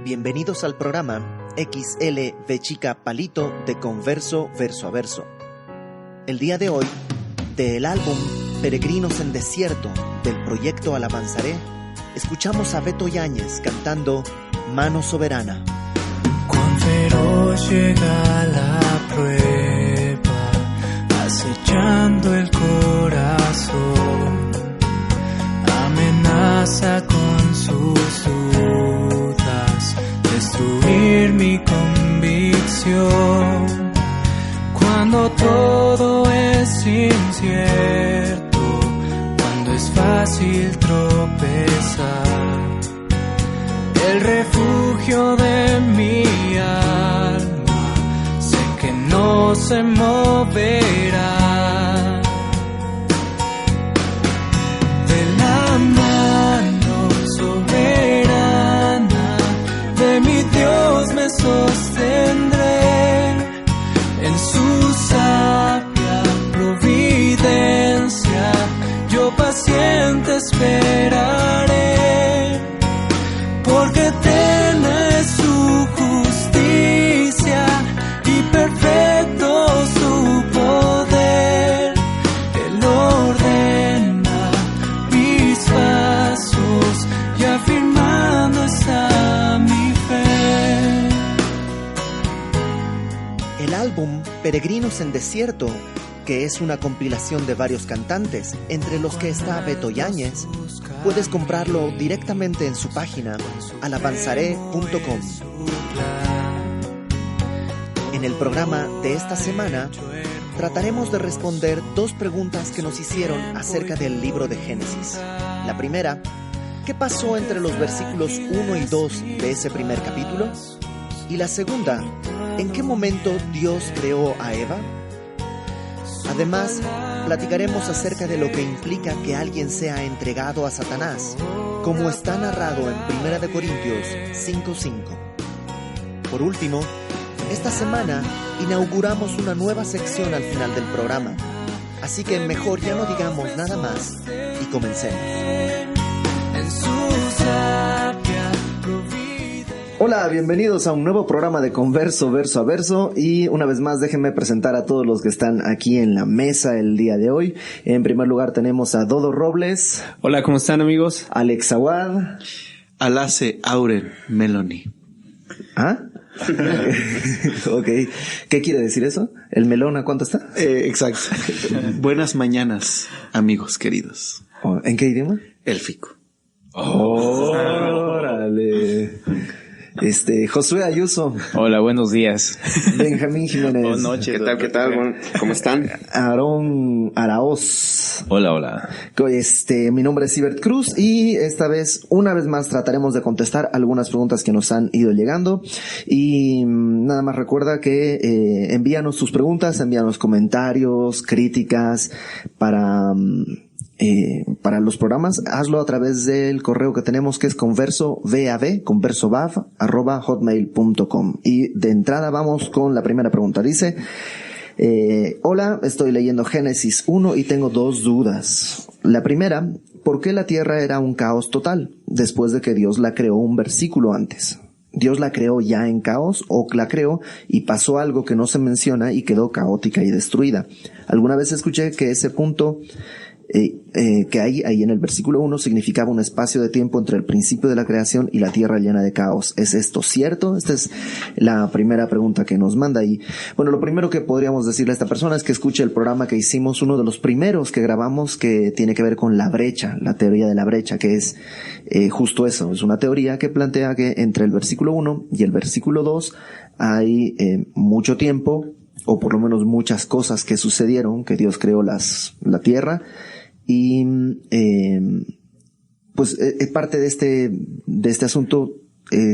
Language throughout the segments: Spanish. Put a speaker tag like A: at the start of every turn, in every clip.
A: Bienvenidos al programa XLV Chica Palito de Converso Verso a Verso. El día de hoy, del álbum Peregrinos en Desierto del proyecto Alabanzaré, escuchamos a Beto Yáñez cantando Mano Soberana.
B: Cuán feroz llega la prueba, acechando el corazón, amenaza con sus dudas, destruir mi convicción. Cuando todo es incierto, cuando es fácil tropezar, el refugio de mi alma, sé que no se moverá. De la mano soberana de mi Dios me sostendré, en su sabia providencia yo paciente esperaré, porque eterna es su justicia y perfecto su poder. Él ordena mis pasos y afirmando está mi fe.
A: El álbum Peregrinos en Desierto, que es una compilación de varios cantantes, entre los que está Beto Yáñez, puedes comprarlo directamente en su página alabanzaré.com. En el programa de esta semana trataremos de responder dos preguntas que nos hicieron acerca del libro de Génesis. La primera, ¿qué pasó entre los versículos 1 y 2 de ese primer capítulo? Y la segunda, ¿en qué momento Dios creó a Eva? Además, platicaremos acerca de lo que implica que alguien sea entregado a Satanás, como está narrado en 1 Corintios 5:5. Por último, esta semana inauguramos una nueva sección al final del programa, así que mejor ya no digamos nada más y comencemos. Hola, bienvenidos a un nuevo programa de Converso Verso a Verso, y una vez más déjenme presentar a todos los que están aquí en la mesa el día de hoy. En primer lugar tenemos a Dodo Robles.
C: Hola, ¿cómo están, amigos?
A: Alex Aguad.
D: Alace Auren Meloni.
A: ¿Ah? Ok. ¿Qué quiere decir eso? ¿El melón a cuánto está?
D: Exacto. Buenas mañanas, amigos queridos.
A: ¿En qué idioma?
D: Élfico.
A: ¡Órale! Josué Ayuso.
C: Hola, buenos días.
A: Benjamín Jiménez.
C: Buenas noches.
D: ¿Qué tal? ¿Cómo están?
A: Aarón Araoz.
C: Hola.
A: Mi nombre es Ibert Cruz y una vez más trataremos de contestar algunas preguntas que nos han ido llegando. Y nada más recuerda que envíanos tus preguntas, envíanos comentarios, críticas para los programas. Hazlo a través del correo que tenemos, que es conversovav@hotmail.com. Y de entrada vamos con la primera pregunta. Dice: hola, estoy leyendo Génesis 1 y tengo dos dudas. La primera, ¿por qué la tierra era un caos total después de que Dios la creó un versículo antes? ¿Dios la creó ya en caos o la creó y pasó algo que no se menciona y quedó caótica y destruida? Alguna vez escuché que ese punto que hay ahí en el versículo 1 significaba un espacio de tiempo entre el principio de la creación y la tierra llena de caos. ¿Es esto cierto? Esta es la primera pregunta que nos manda. Y bueno, lo primero que podríamos decirle a esta persona es que escuche el programa que hicimos, uno de los primeros que grabamos, que tiene que ver con la brecha, la teoría de la brecha, que es justo eso. Es una teoría que plantea que entre el versículo 1 y el versículo 2 hay mucho tiempo, o por lo menos muchas cosas que sucedieron, que Dios creó la tierra. Y parte de este asunto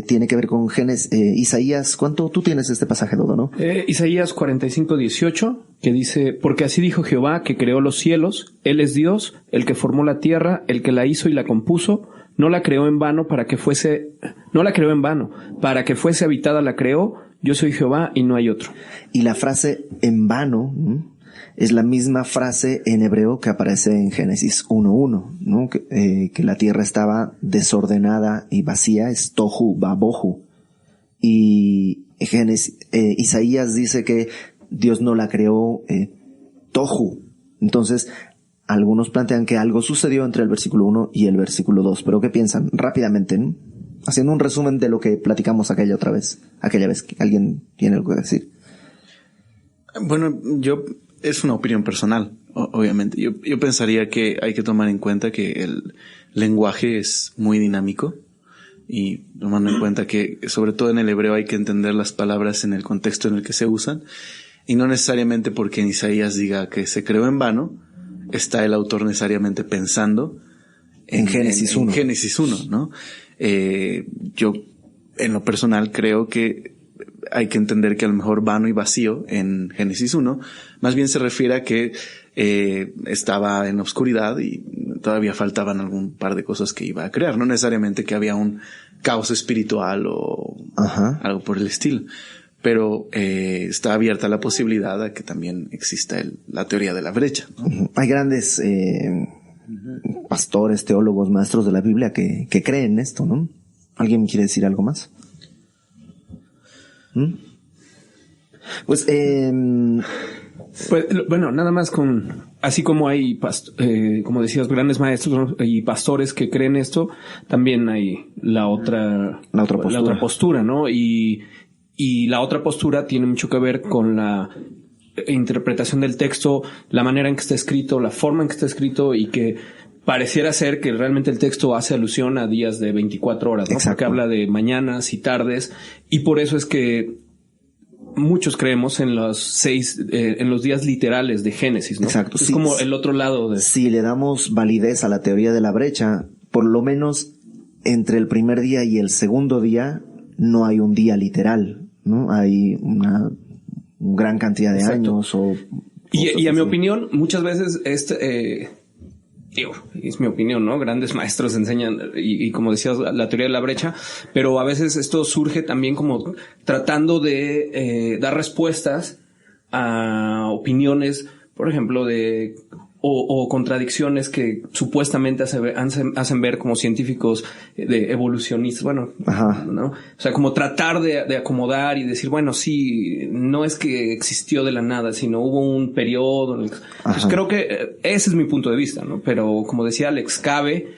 A: tiene que ver con Isaías. ¿Cuánto tú tienes este pasaje, Dodo, no?
C: Isaías 45:18, que dice: porque así dijo Jehová, que creó los cielos, Él es Dios, el que formó la tierra, el que la hizo y la compuso. No la creó en vano, para que fuese habitada la creó. Yo soy Jehová y no hay otro.
A: Y la frase en vano es la misma frase en hebreo que aparece en Génesis 1:1, ¿no? Que la tierra estaba desordenada y vacía, es tohu babohu, Y Isaías dice que Dios no la creó tohu. Entonces, algunos plantean que algo sucedió entre el versículo 1 y el versículo 2. ¿Pero qué piensan? Rápidamente, ¿no? Haciendo un resumen de lo que platicamos aquella vez que alguien tiene algo que decir.
D: Bueno, es una opinión personal, obviamente. Yo pensaría que hay que tomar en cuenta que el lenguaje es muy dinámico y tomando en cuenta que sobre todo en el hebreo hay que entender las palabras en el contexto en el que se usan y no necesariamente porque en Isaías diga que se creó en vano, está el autor necesariamente pensando
A: en Génesis 1.
D: En Génesis 1, ¿no? Yo en lo personal creo que hay que entender que a lo mejor vano y vacío en Génesis 1 más bien se refiere a que estaba en oscuridad y todavía faltaban algún par de cosas que iba a crear, no necesariamente que había un caos espiritual o algo por el estilo, pero está abierta la posibilidad a que también exista la teoría de la brecha, ¿no?
A: Hay grandes pastores, teólogos, maestros de la Biblia que creen esto, ¿no? ¿Alguien quiere decir algo más? Pues,
C: bueno, nada más así como hay, como decías, grandes maestros y pastores que creen esto, también hay la otra postura, ¿no? Y la otra postura tiene mucho que ver con la interpretación del texto, la manera en que está escrito, la forma en que está escrito y que pareciera ser que realmente el texto hace alusión a días de 24 horas, ¿no?
A: Exacto.
C: Porque habla de mañanas y tardes y por eso es que muchos creemos en en los días literales de Génesis, ¿no?
A: Exacto.
C: Es
A: sí,
C: como el otro lado de...
A: Si le damos validez a la teoría de la brecha, por lo menos entre el primer día y el segundo día no hay un día literal, ¿no? Hay una gran cantidad de
C: Exacto.
A: años o...
C: Y a mi opinión, muchas veces es mi opinión, ¿no? Grandes maestros enseñan y como decías, la teoría de la brecha, pero a veces esto surge también como tratando de dar respuestas a opiniones, por ejemplo, o contradicciones que supuestamente hacen ver como científicos de evolucionistas, bueno,
A: Ajá.
C: ¿no? O sea, como tratar de acomodar y decir, bueno, sí, no es que existió de la nada, sino hubo un periodo. Pues creo que ese es mi punto de vista, ¿no? Pero como decía Alex, cabe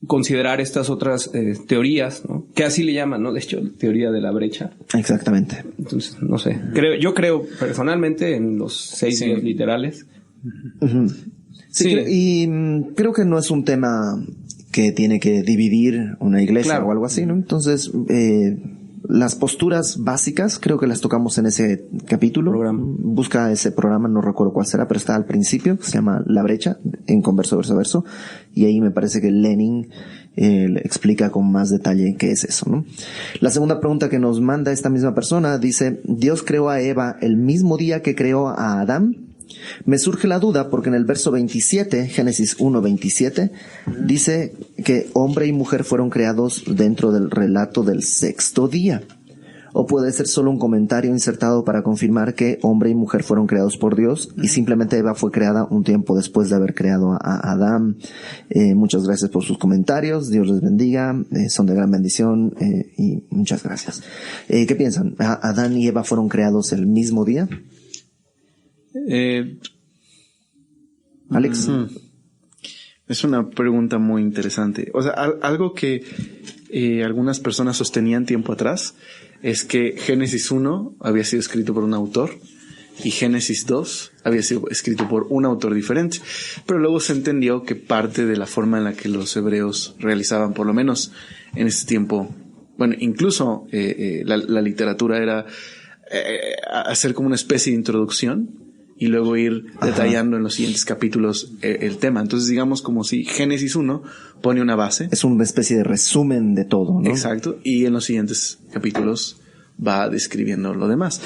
C: considerar estas otras teorías, ¿no? Que así le llaman, ¿no? De hecho, teoría de la brecha.
A: Exactamente.
C: Entonces, no sé. Yo creo personalmente en los 6 días literales.
A: Uh-huh. Sí. Y creo que no es un tema que tiene que dividir una iglesia o algo así, ¿no? Entonces, las posturas básicas creo que las tocamos en ese capítulo. Busca ese programa, no recuerdo cuál será, pero está al principio, se llama La Brecha, en Converso Verso a Verso, y ahí me parece que Lenin explica con más detalle qué es eso, ¿no? La segunda pregunta que nos manda esta misma persona dice, ¿Dios creó a Eva el mismo día que creó a Adán? Me surge la duda porque en el verso 27, Génesis 1:27, dice que hombre y mujer fueron creados dentro del relato del sexto día. O puede ser solo un comentario insertado para confirmar que hombre y mujer fueron creados por Dios y simplemente Eva fue creada un tiempo después de haber creado a Adán. Muchas gracias por sus comentarios. Dios les bendiga. Son de gran bendición y muchas gracias. ¿Qué piensan? ¿Adán y Eva fueron creados el mismo día? Alex.
D: Es una pregunta muy interesante. O sea, algo que algunas personas sostenían tiempo atrás es que Génesis 1 había sido escrito por un autor y Génesis 2 había sido escrito por un autor diferente. Pero luego se entendió que parte de la forma en la que los hebreos realizaban, por lo menos en ese tiempo, bueno, incluso la literatura era hacer como una especie de introducción y luego ir detallando en los siguientes capítulos el tema. Entonces, digamos como si Génesis 1 pone una base.
A: Es una especie de resumen de todo, ¿no?
D: Exacto. Y en los siguientes capítulos va describiendo lo demás.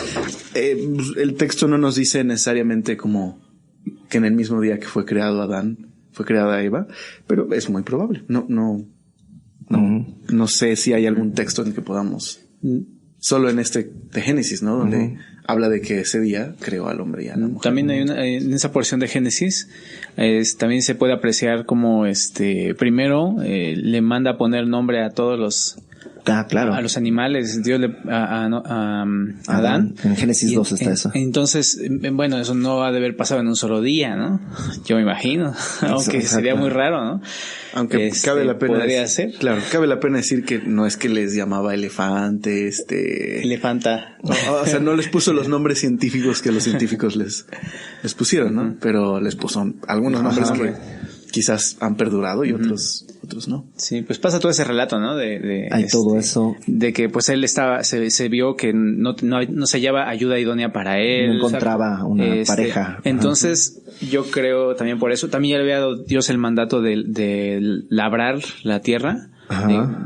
D: El texto no nos dice necesariamente como que en el mismo día que fue creado Adán, fue creada Eva, pero es muy probable. No sé si hay algún texto en el que podamos... Solo en de Génesis, ¿no? Donde habla de que ese día creó al hombre y a la mujer.
E: También hay en esa porción de Génesis, también se puede apreciar como primero le manda a poner nombre a todos
A: claro.
E: a los animales. Dios a Adán.
A: En Génesis 2 está eso.
E: Entonces, bueno, eso no ha de haber pasado en un solo día, ¿no? Yo me imagino. Aunque sería muy raro, ¿no?
D: Aunque cabe la pena
E: podría ser.
D: Claro, cabe la pena decir que no es que les llamaba elefante,
E: elefanta.
D: O sea, no les puso los nombres científicos que los científicos les pusieron, ¿no? Pero les puso algunos nombres que quizás han perdurado y otros no.
E: Sí, pues pasa todo ese relato, ¿no?
A: Hay todo eso.
E: De que pues él se vio que no se hallaba ayuda idónea para él.
A: No encontraba una pareja.
E: Entonces, yo creo también por eso, también ya le había dado Dios el mandato de labrar la tierra.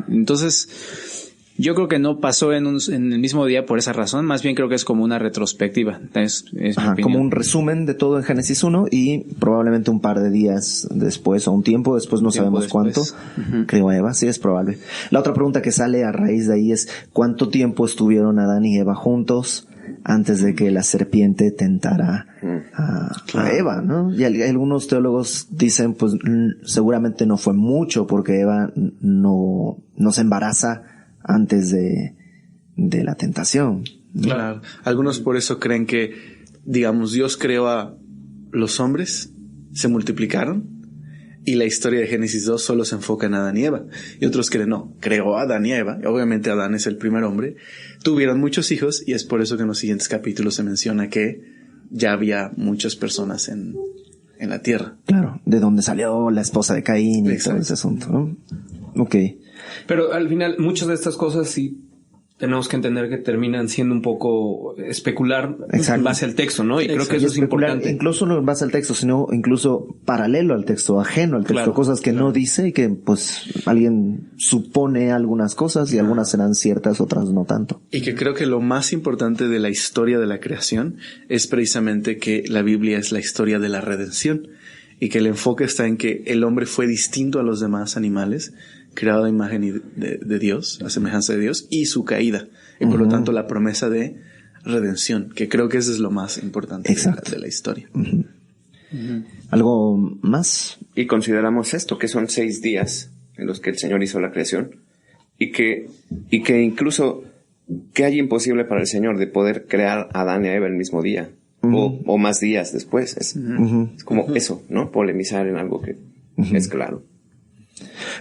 E: Entonces, yo creo que no pasó en el mismo día por esa razón, más bien creo que es como una retrospectiva. Es mi opinión.
A: Como un resumen de todo en Génesis 1 y probablemente un par de días después o un tiempo después, no sabemos cuánto, creo Eva, sí es probable. La otra pregunta que sale a raíz de ahí es ¿cuánto tiempo estuvieron Adán y Eva juntos antes de que la serpiente tentara a Eva, ¿no? Y algunos teólogos dicen pues seguramente no fue mucho porque Eva no se embaraza antes de la tentación.
D: Claro. Algunos por eso creen que, digamos, Dios creó a los hombres, se multiplicaron, y la historia de Génesis 2 solo se enfoca en Adán y Eva. Y otros creen, no, creó a Adán y Eva, y obviamente Adán es el primer hombre, tuvieron muchos hijos, y es por eso que en los siguientes capítulos se menciona que ya había muchas personas en la tierra.
A: Claro, de donde salió la esposa de Caín y
D: Exacto.
A: todo ese asunto, ¿no? Ok.
C: Pero al final, muchas de estas cosas sí tenemos que entender que terminan siendo un poco especular en base al texto, ¿no? Y creo que eso es importante.
A: Incluso no en base al texto, sino incluso paralelo al texto, ajeno al texto,
C: Claro,
A: cosas que no dice y que pues alguien supone algunas cosas y algunas serán ciertas, otras no tanto.
D: Y que creo que lo más importante de la historia de la creación es precisamente que la Biblia es la historia de la redención y que el enfoque está en que el hombre fue distinto a los demás animales, creado a imagen de Dios, a semejanza de Dios, y su caída. Y por lo tanto la promesa de redención, que creo que eso es lo más importante de la historia.
A: ¿Algo más?
F: Y consideramos esto, que son 6 días en los que el Señor hizo la creación, y que incluso, ¿qué hay imposible para el Señor de poder crear a Adán y a Eva el mismo día? O más días después. Es como eso, ¿no? Polemizar en algo que es claro.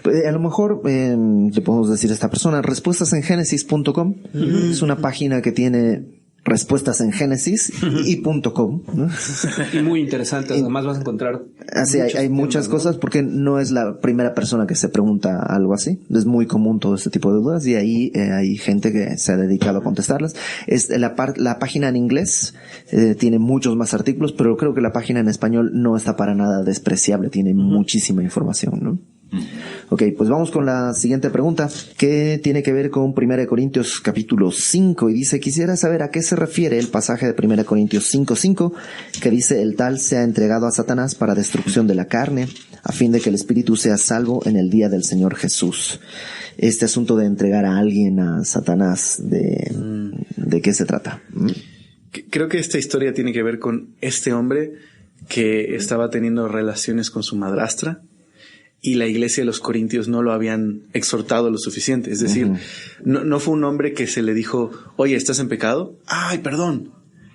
A: A lo mejor le podemos decir a esta persona respuestasengenesis.com. Es una página que tiene respuestas en Génesis y .com, ¿no?
C: Y muy interesante, además vas a encontrar
A: así hay muchas cosas, porque no es la primera persona que se pregunta algo así. Es muy común todo este tipo de dudas y ahí hay gente que se ha dedicado a contestarlas. La página en inglés tiene muchos más artículos, pero creo que la página en español no está para nada despreciable, tiene muchísima información, ¿no? Ok, pues vamos con la siguiente pregunta, que tiene que ver con 1 Corintios capítulo 5, y dice: quisiera saber a qué se refiere el pasaje de 1 Corintios 5:5, que dice: el tal sea entregado a Satanás para destrucción de la carne, a fin de que el espíritu sea salvo en el día del Señor Jesús. Este asunto de entregar a alguien a Satanás, ¿de qué se trata?
D: Creo que esta historia tiene que ver con este hombre que estaba teniendo relaciones con su madrastra, y la iglesia de los Corintios no lo habían exhortado lo suficiente. Es decir, no fue un hombre que se le dijo: oye, ¿estás en pecado? ¡Ay, perdón!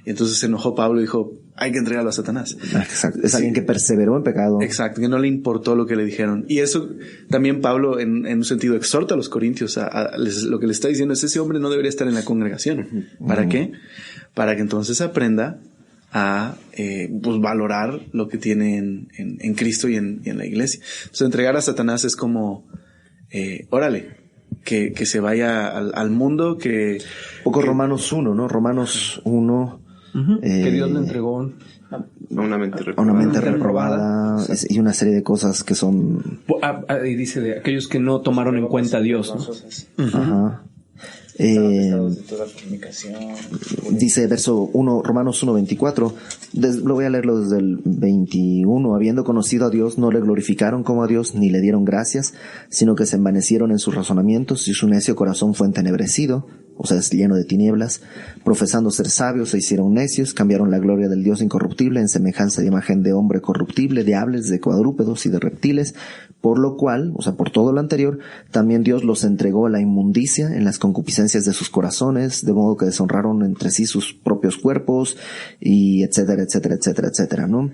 D: Y entonces se enojó Pablo y dijo: hay que entregarlo a Satanás.
A: Exacto. Es alguien que perseveró en pecado.
D: Exacto, que no le importó lo que le dijeron. Y eso también Pablo, en un sentido, exhorta a los Corintios. Lo que le está diciendo es: ese hombre no debería estar en la congregación. ¿Para qué? Para que entonces aprenda a pues valorar lo que tiene en Cristo y en la iglesia. Entonces, entregar a Satanás es como órale, que se vaya al mundo,
A: Romanos 1, ¿no? Romanos 1
C: que Dios le entregó
F: A una mente
A: reprobada y una serie de cosas que son...
C: y dice de aquellos que no tomaron en cuenta a Dios, ¿no?
A: Ajá. Dice verso 1, Romanos 1:24, lo voy a leerlo desde el 21. Habiendo conocido a Dios, no le glorificaron como a Dios, ni le dieron gracias, sino que se envanecieron en sus razonamientos, y su necio corazón fue entenebrecido. o sea, es lleno de tinieblas. Profesando ser sabios, se hicieron necios, cambiaron la gloria del Dios incorruptible en semejanza de imagen de hombre corruptible, de aves, de cuadrúpedos y de reptiles, por lo cual, o sea, por todo lo anterior, también Dios los entregó a la inmundicia en las concupiscencias de sus corazones, de modo que deshonraron entre sí sus propios cuerpos, y etcétera, etcétera, etcétera, etcétera, ¿no?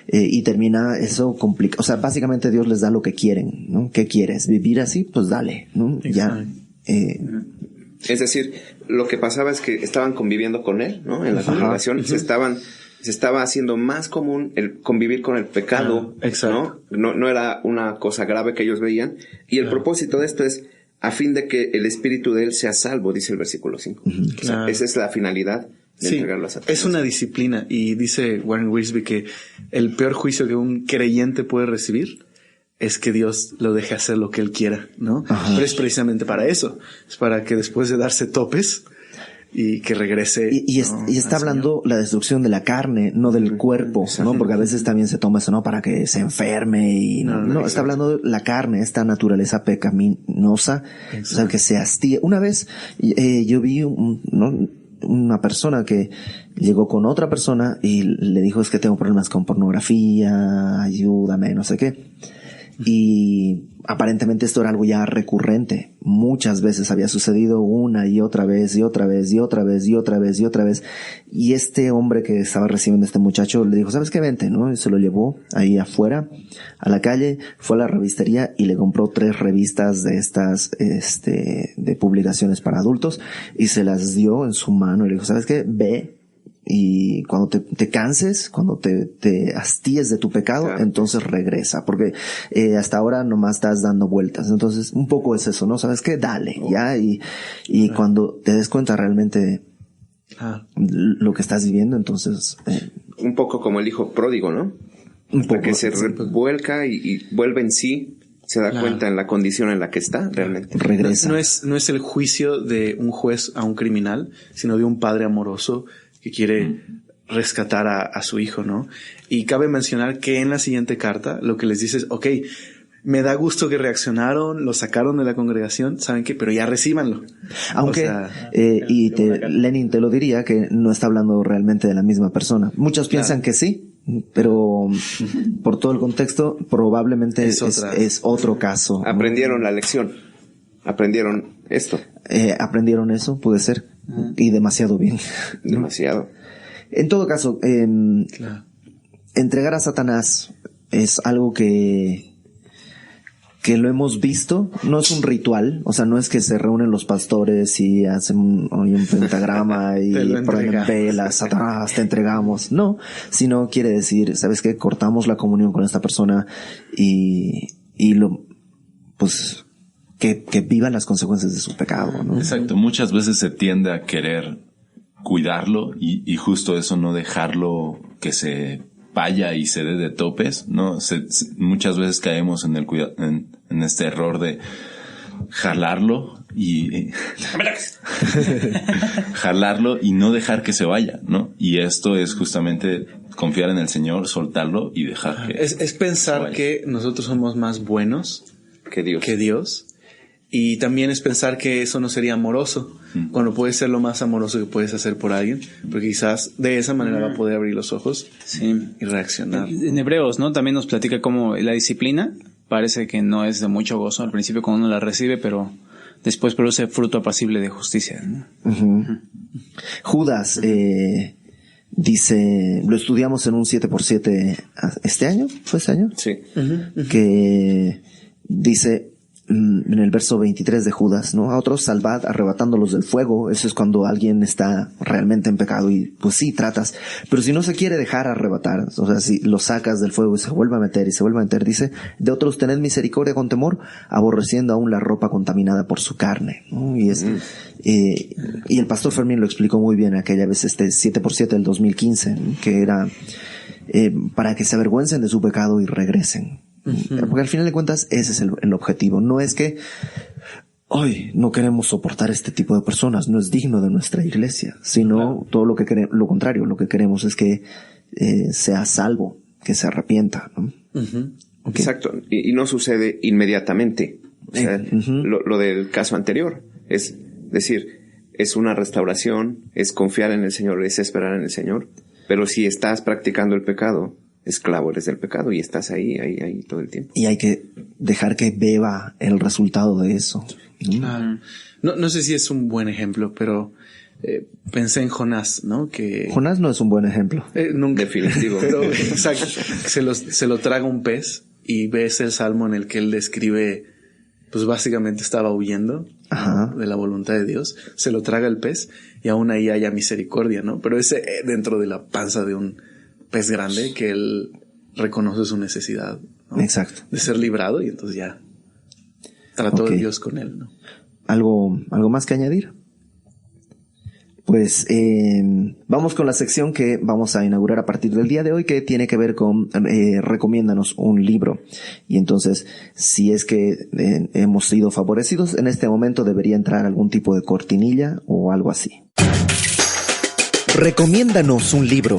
A: Y termina eso complicado, o sea, básicamente Dios les da lo que quieren, ¿no? ¿Qué quieres? ¿Vivir así? Pues dale, ¿no? Ya,
F: es decir, lo que pasaba es que estaban conviviendo con él, ¿no? En la congregación se estaba haciendo más común el convivir con el pecado, ¿no? No era una cosa grave que ellos veían. Y el propósito de esto es a fin de que el espíritu de él sea salvo, dice el versículo 5. O sea, esa es la finalidad de entregarlo a Satanás.
D: Es una disciplina. Y dice Warren Wiersbe que el peor juicio que un creyente puede recibir es que Dios lo deje hacer lo que él quiera, ¿no? Pero es precisamente para eso. Es para que después de darse topes y que regrese.
A: Y está hablando la destrucción de la carne, no del cuerpo, ¿no? Porque a veces también se toma eso, ¿no? Para que se enferme y no, está hablando de la carne, esta naturaleza pecaminosa, o sea, que se hastía. Una vez, yo vi una persona que llegó con otra persona y le dijo, es que tengo problemas con pornografía, ayúdame, no sé qué. Y aparentemente esto era algo ya recurrente. Muchas veces había sucedido una y otra vez y otra vez y otra vez y otra vez y otra vez. Y este hombre que estaba recibiendo a este muchacho le dijo, ¿sabes qué? Vente, ¿no? Y se lo llevó ahí afuera a la calle, fue a la revistería y le compró 3 revistas de estas, de publicaciones para adultos y se las dio en su mano y le dijo, ¿sabes qué? Ve. Y cuando te canses, cuando te hastíes de tu pecado, entonces regresa, porque hasta ahora nomás estás dando vueltas. Entonces, un poco es eso, ¿no? ¿Sabes qué? Dale, ya, y cuando te des cuenta realmente lo que estás viviendo, entonces...
F: un poco como el hijo pródigo, ¿no? Un poco. Que se vuelca y vuelve en sí, se da cuenta en la condición en la que está, realmente.
A: Regresa.
D: No es el juicio de un juez a un criminal, sino de un padre amoroso que quiere rescatar a su hijo, ¿no? Y cabe mencionar que en la siguiente carta lo que les dice es, ok, me da gusto que reaccionaron, lo sacaron de la congregación, ¿saben qué? Pero ya recíbanlo.
A: Aunque, Lenin te lo diría que no está hablando realmente de la misma persona. Muchos piensan que sí, pero por todo el contexto probablemente es otro caso.
F: Aprendieron la lección. Aprendieron esto.
A: Aprendieron eso, puede ser. Y demasiado bien.
F: Demasiado.
A: En todo caso, entregar a Satanás es algo que lo hemos visto. No es un ritual, o sea, no es que se reúnen los pastores y hacen un pentagrama y prenden velas, Satanás, te entregamos. No, sino quiere decir, ¿sabes qué? Cortamos la comunión con esta persona y que vivan las consecuencias de su pecado, ¿no?
G: Exacto. Muchas veces se tiende a querer cuidarlo y justo eso, no dejarlo que se vaya y se dé de topes, ¿no? Muchas veces caemos en este error de jalarlo y jalarlo y no dejar que se vaya, ¿no? Y esto es justamente confiar en el Señor, soltarlo y dejar que
D: es pensar que nosotros somos más buenos que Dios. Y también es pensar que eso no sería amoroso, cuando puede ser lo más amoroso que puedes hacer por alguien, porque quizás de esa manera va a poder abrir los ojos y reaccionar.
E: En Hebreos, ¿no? También nos platica cómo la disciplina parece que no es de mucho gozo al principio cuando uno la recibe, pero después produce fruto apacible de justicia, ¿no?
A: Judas dice, lo estudiamos en un 7x7 este año, ¿fue este año?
F: Sí.
A: Que dice en el verso 23 de Judas, ¿no? A otros salvad arrebatándolos del fuego. Eso es cuando alguien está realmente en pecado y pues sí, tratas. Pero si no se quiere dejar arrebatar, o sea, si lo sacas del fuego y se vuelve a meter y se vuelve a meter, dice, de otros tened misericordia con temor, aborreciendo aún la ropa contaminada por su carne, ¿no? Y y el pastor Fermín lo explicó muy bien aquella vez, 7x7 del 2015, ¿no? Que era para que se avergüencen de su pecado y regresen. Porque al final de cuentas ese es el objetivo. No es que hoy no queremos soportar este tipo de personas, no es digno de nuestra iglesia, sino todo lo contrario, lo que queremos es que sea salvo, que se arrepienta, ¿no? Okay.
F: Exacto, y no sucede inmediatamente. O sea, lo del caso anterior es decir, es una restauración, es confiar en el Señor, es esperar en el Señor. Pero si estás practicando el pecado, esclavo eres del pecado y estás ahí todo el tiempo.
A: Y hay que dejar que beba el resultado de eso.
D: No sé si es un buen ejemplo, pero pensé en Jonás, ¿no? Que
A: Jonás no es un buen ejemplo.
F: Nunca. Definitivo.
D: Pero exacto, se lo traga un pez y ves el salmo en el que él describe, pues básicamente estaba huyendo, ¿no?, de la voluntad de Dios. Se lo traga el pez y aún ahí haya misericordia, ¿no? Pero ese dentro de la panza de un pez grande que él reconoce su necesidad, ¿no?
A: Exacto.
D: De ser librado y entonces ya trató de Dios con él, ¿no?
A: ¿Algo más que añadir? Pues vamos con la sección que vamos a inaugurar a partir del día de hoy, que tiene que ver con recomiéndanos un libro. Y entonces, si es que hemos sido favorecidos, en este momento debería entrar algún tipo de cortinilla o algo así. Recomiéndanos un libro.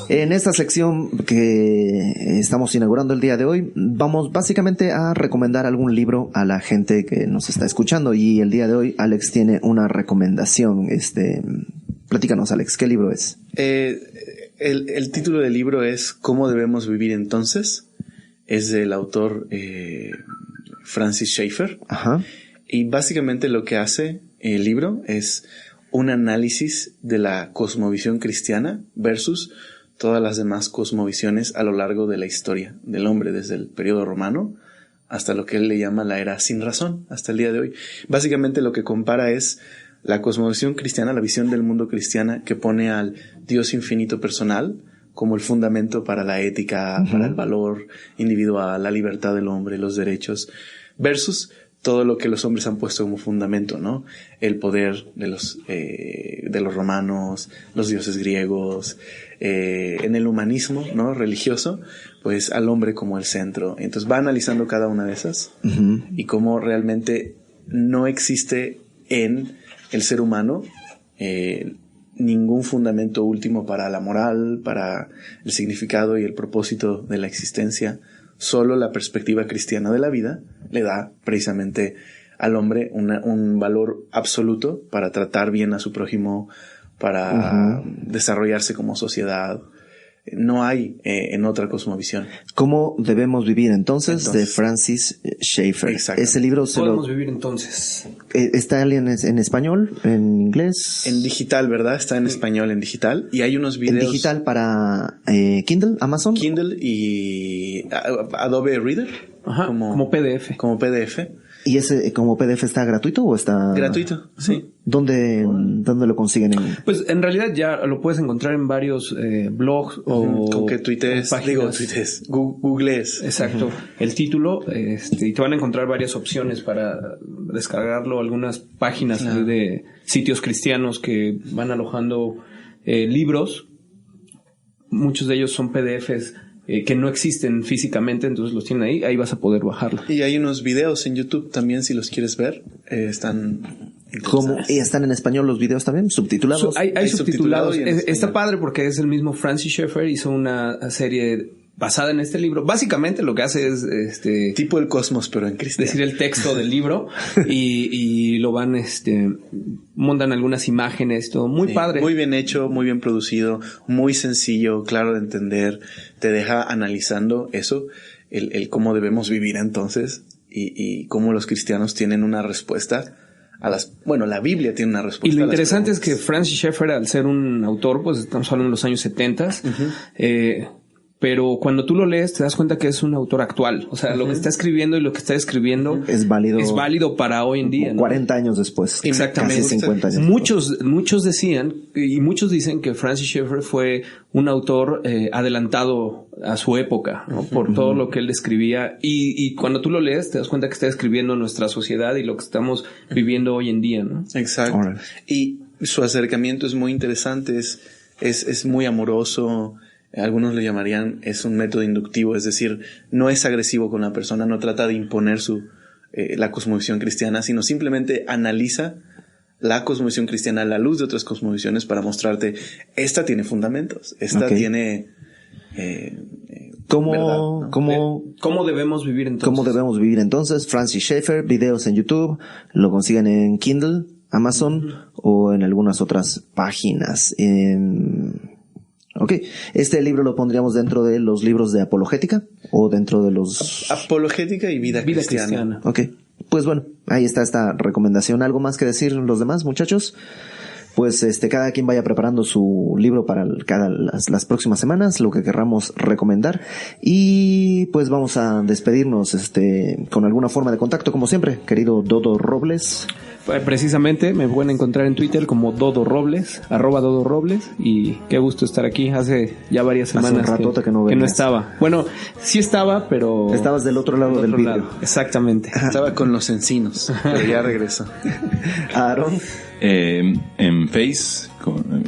A: En esta sección que estamos inaugurando el día de hoy, vamos básicamente a recomendar algún libro a la gente que nos está escuchando. Y el día de hoy Alex tiene una recomendación. Platícanos, Alex, ¿qué libro es?
D: El título del libro es ¿Cómo debemos vivir entonces? Es del autor Francis Schaeffer.
A: Ajá.
D: Y básicamente lo que hace el libro es un análisis de la cosmovisión cristiana versus todas las demás cosmovisiones a lo largo de la historia del hombre, desde el periodo romano hasta lo que él le llama la era sin razón, hasta el día de hoy. Básicamente lo que compara es la cosmovisión cristiana, la visión del mundo cristiana que pone al Dios infinito personal como el fundamento para la ética, para el valor individual, la libertad del hombre, los derechos, versus todo lo que los hombres han puesto como fundamento, ¿no? El poder de los romanos, los dioses griegos, en el humanismo, ¿no?, religioso, pues al hombre como el centro. Entonces va analizando cada una de esas y cómo realmente no existe en el ser humano ningún fundamento último para la moral, para el significado y el propósito de la existencia. Solo la perspectiva cristiana de la vida le da precisamente al hombre un valor absoluto para tratar bien a su prójimo, para desarrollarse como sociedad. No hay en otra cosmovisión.
A: ¿Cómo debemos vivir entonces? De Francis Schaeffer.
D: Exacto.
A: Ese libro
C: podemos vivir entonces.
A: ¿Está en español? ¿En inglés?
D: En digital, ¿verdad? Está en español, en digital. Y hay unos videos.
A: ¿En digital para Kindle, Amazon?
D: Kindle y Adobe Reader.
C: Ajá, como PDF.
D: Como PDF.
A: ¿Y ese como PDF está gratuito o está...?
D: Gratuito, sí.
A: ¿Dónde lo consiguen?
C: Pues en realidad ya lo puedes encontrar en varios blogs o...
D: Con que googlees.
C: Exacto. El título, y te van a encontrar varias opciones para descargarlo, algunas páginas de sitios cristianos que van alojando libros. Muchos de ellos son PDFs que no existen físicamente, entonces los tienen ahí vas a poder bajarlo.
D: Y hay unos videos en YouTube también, si los quieres ver, están...
A: ¿Cómo? ¿Y están en español los videos también? ¿Subtitulados?
C: Hay subtitulados. Está padre porque es el mismo Francis Schaeffer, hizo una serie basada en este libro. Básicamente lo que hace es
D: tipo el Cosmos, pero en cristiano.
C: Decir el texto del libro y lo van montan algunas imágenes, todo muy padre.
D: Muy bien hecho, muy bien producido, muy sencillo, claro de entender. Te deja analizando eso, el cómo debemos vivir entonces y cómo los cristianos tienen una respuesta a la Biblia tiene una respuesta.
C: Y lo interesante es que Francis Schaeffer, al ser un autor, pues estamos hablando de los años 70, pero cuando tú lo lees te das cuenta que es un autor actual. O sea, lo que está escribiendo y lo que está escribiendo es válido para hoy en día, ¿no?
A: 40 años después.
C: Exactamente.
A: Casi 50 años.
C: Muchos decían, y muchos dicen que Francis Schaeffer fue un autor adelantado a su época, ¿no? Por todo lo que él describía. Y cuando tú lo lees te das cuenta que está describiendo nuestra sociedad y lo que estamos viviendo hoy en día, ¿no?
D: Exacto. Right. Y su acercamiento es muy interesante, es muy amoroso. Algunos le llamarían, es un método inductivo, es decir, no es agresivo con la persona, no trata de imponer la cosmovisión cristiana, sino simplemente analiza la cosmovisión cristiana a la luz de otras cosmovisiones para mostrarte, esta tiene fundamentos, esta tiene
C: ¿Cómo debemos vivir entonces?
A: ¿Cómo debemos vivir entonces? Francis Schaeffer, videos en YouTube, lo consiguen en Kindle, Amazon o en algunas otras páginas. Ok, este libro lo pondríamos dentro de los libros de apologética o dentro de los...
D: Apologética y vida cristiana.
A: Ok, pues bueno, ahí está esta recomendación. ¿Algo más que decir los demás, muchachos? Pues cada quien vaya preparando su libro para las próximas semanas, lo que querramos recomendar. Y pues vamos a despedirnos con alguna forma de contacto, como siempre, querido Dodo Robles.
C: Precisamente me pueden encontrar en Twitter como Dodo Robles, @Dodo Robles, y qué gusto estar aquí. Hace ya varias semanas
A: que no
C: estaba. Bueno, sí estaba, pero...
A: Estabas del otro lado del vidrio.
C: Exactamente.
D: Estaba con los encinos, pero ya regresó.
A: Aaron.
G: En Face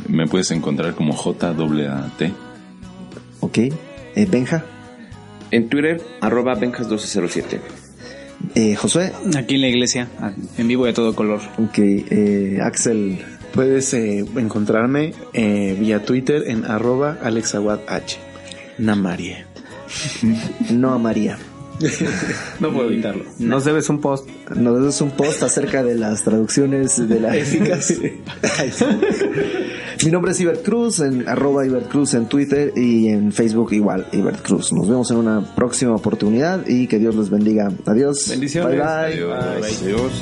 G: me puedes encontrar como JAAT.
A: Ok. Benja.
F: En Twitter, @Benjas1207.
A: Josué.
E: Aquí en la iglesia, en vivo y a todo color.
A: Ok. Axel.
D: Puedes encontrarme vía Twitter en @AlexAguadH. Namarie.
A: No a María.
C: No puedo evitarlo. Nos debes un post.
A: Acerca de las traducciones de la eficaz. Mi nombre es Ibert Cruz, en @Ibert Cruz en Twitter y en Facebook igual, Ibert Cruz. Nos vemos en una próxima oportunidad y que Dios les bendiga. Adiós.
C: Bendiciones.
A: Bye bye.
G: Adiós. Adiós.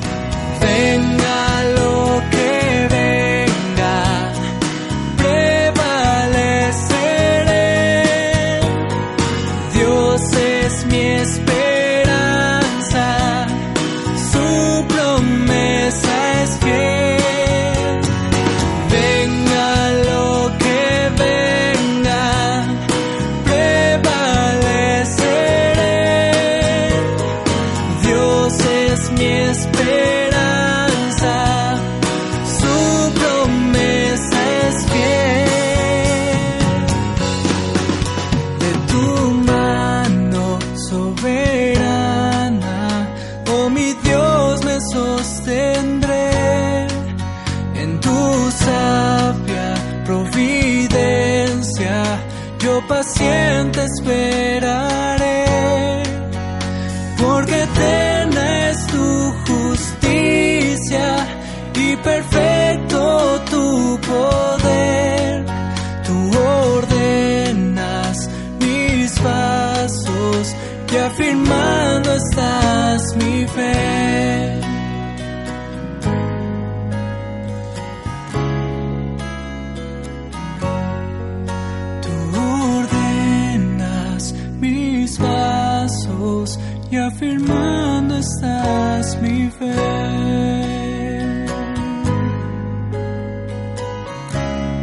B: Venga lo que venga, prevaleceré. Dios es mi esperanza, su promesa es fiel. Venga lo que venga, prevaleceré. Dios es mi esperanza, su promesa es fiel. De tu mano soberana, oh mi Dios, me sostendré. En tu sabia providencia, yo paciente esperaré. Porque eterna es tu justicia y perfecto tu poder. Tú ordenas mis pasos y afirmando estás mi fe. Tú ordenas mis pasos y afirmando estás mi fe.